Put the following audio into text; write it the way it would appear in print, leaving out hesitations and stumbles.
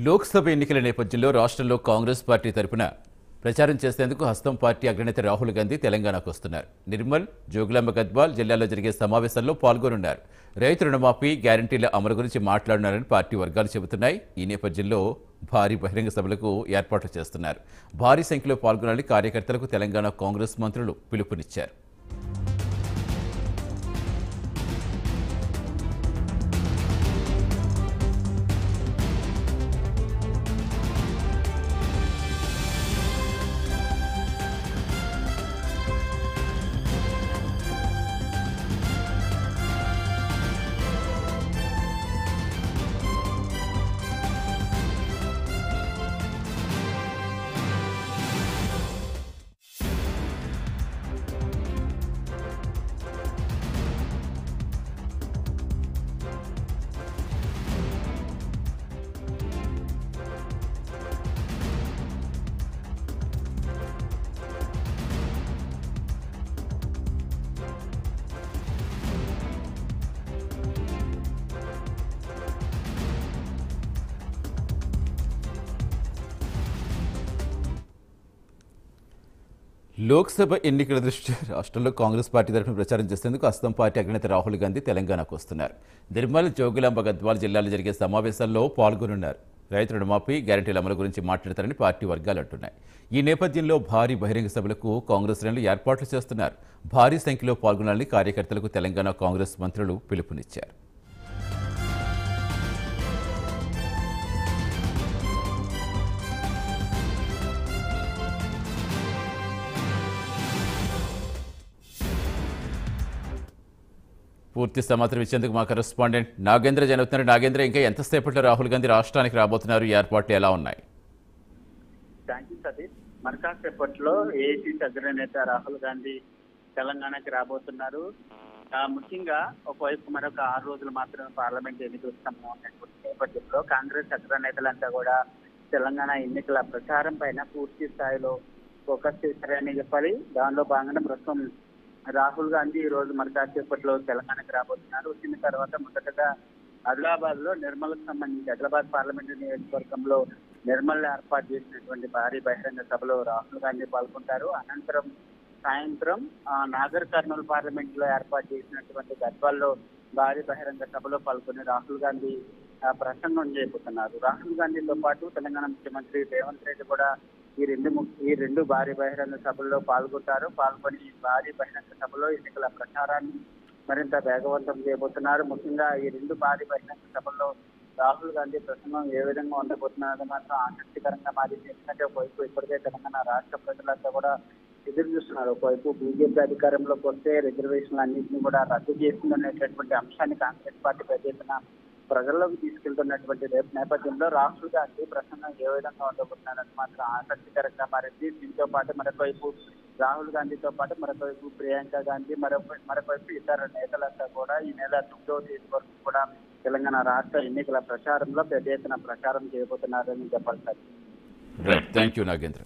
లోక్సభ ఎన్నికల నేపథ్యంలో రాష్ట్రంలో కాంగ్రెస్ పార్టీ తరపున ప్రచారం చేసేందుకు హస్తం పార్టీ అగ్రనేత రాహుల్ గాంధీ తెలంగాణకు వస్తున్నారు. నిర్మల్, జోగులాంబ గద్వాల్ జిల్లాల్లో జరిగే సమావేశాల్లో పాల్గొనున్నారు. రైతు రుణమాఫీ, గ్యారంటీల అమలు గురించి మాట్లాడున్నారని పార్టీ వర్గాలు చెబుతున్నాయి. ఈ నేపథ్యంలో భారీ బహిరంగ సభలకు ఏర్పాట్లు చేస్తున్నారు. భారీ సంఖ్యలో పాల్గొనాలని కార్యకర్తలకు తెలంగాణ కాంగ్రెస్ మంత్రులు పిలుపునిచ్చారు. లోక్సభ ఎన్నికల దృష్ట్యా రాష్ట్రంలో కాంగ్రెస్ పార్టీ తరఫున ప్రచారం చేసేందుకు హస్తం పార్టీ అగ్రనేత రాహుల్ గాంధీ తెలంగాణకు వస్తున్నారు. నిర్మల్, జోగులాంబ గద్వాల్ జిల్లాలో జరిగే సమావేశాల్లో పాల్గొనున్నారు. రైతు రుణమాఫీ, గ్యారంటీల అమలు గురించి మాట్లాడతారని పార్టీ వర్గాలు అంటున్నాయి. ఈ నేపథ్యంలో భారీ బహిరంగ సభలకు కాంగ్రెస్ శ్రేణులు ఏర్పాట్లు చేస్తున్నారు. భారీ సంఖ్యలో పాల్గొనాలని కార్యకర్తలకు తెలంగాణ కాంగ్రెస్ మంత్రులు పిలుపునిచ్చారు. పూర్తి సమాచారం ఇచ్చేందుకు మా కరెస్పాండెంట్ నాగేంద్ర జరుగుతున్నారు. నాగేంద్ర, ఇంకా ఎంతసేపట్లో రాహుల్ గాంధీ రాష్ట్రానికి రాబోతున్నారు? ఈ ఏర్పాట్లు ఎలా ఉన్నాయి? Thank you Satish. మరికాసేపట్లో ఏఐసీసీ అగ్రనేత రాహుల్ గాంధీ తెలంగాణకి రాబోతున్నారు. ముఖ్యంగా ఒకవైపు మరొక 6 రోజులు మాత్రమే పార్లమెంట్ ఎన్నికలు ఉన్నటువంటి నేపథ్యంలో కాంగ్రెస్ అగ్రనేతలంతా కూడా తెలంగాణ ఎన్నికల ప్రచారం పైన పూర్తి స్థాయిలో ఫోకస్ చేశారని చెప్పాలి. దానిలో భాగంగా ప్రస్తుతం రాహుల్ గాంధీ ఈ రోజు మరికాసేపట్లో తెలంగాణకు రాబోతున్నారు. వచ్చిన తర్వాత మొదటగా ఆదిలాబాద్ లో నిర్మల్కు సంబంధించి ఆదిలాబాద్ పార్లమెంటు నియోజకవర్గంలో నిర్మల్ ఏర్పాటు చేసినటువంటి భారీ బహిరంగ సభలో రాహుల్ గాంధీ పాల్గొంటారు. అనంతరం సాయంత్రం నాగర్ కర్నూలు పార్లమెంట్ లో ఏర్పాటు చేసినటువంటి గద్వాల్లో భారీ బహిరంగ సభలో పాల్గొని రాహుల్ గాంధీ ప్రసంగం చేయబోతున్నారు. రాహుల్ గాంధీతో పాటు తెలంగాణ ముఖ్యమంత్రి రేవంత్ రెడ్డి కూడా ఈ రెండు భారీ బహిరంగ సభల్లో పాల్గొని భారీ బహిరంగ సభలో ఎన్నికల ప్రచారాన్ని మరింత వేగవంతం చేయబోతున్నారు. ముఖ్యంగా ఈ 2 భారీ బహిరంగ సభల్లో రాహుల్ గాంధీ ప్రసంగం ఏ విధంగా ఉండబోతున్నది మాత్రం ఆసక్తికరంగా మారింది. ఎందుకంటే ఒకవైపు ఇప్పటికే తెలంగాణ రాష్ట్ర ప్రజలంతా కూడా ఎదురు చూస్తున్నారు. ఒకవైపు బీజేపీ అధికారంలోకి వస్తే రిజర్వేషన్లు అన్నింటినీ కూడా రద్దు చేస్తుందనేటటువంటి అంశాన్ని కాంగ్రెస్ పార్టీ పెద్ద ఎత్తున ప్రజల్లోకి తీసుకెళ్తున్నటువంటి నేపథ్యంలో రాహుల్ గాంధీ ప్రసంగం ఏ విధంగా ఉండబోతున్నారని మాత్రం ఆసక్తికరంగా మారింది. దీంతో పాటు మరొకవైపు రాహుల్ గాంధీతో పాటు మరొకవైపు ప్రియాంక గాంధీ మరొకవైపు ఇతర నేతలంతా కూడా ఈ నెల 9వ తేదీ వరకు కూడా తెలంగాణ రాష్ట్ర ఎన్నికల ప్రచారంలో పెద్ద ఎత్తున ప్రచారం చేయబోతున్నారని చెప్పాలి. Thank you Nagendra.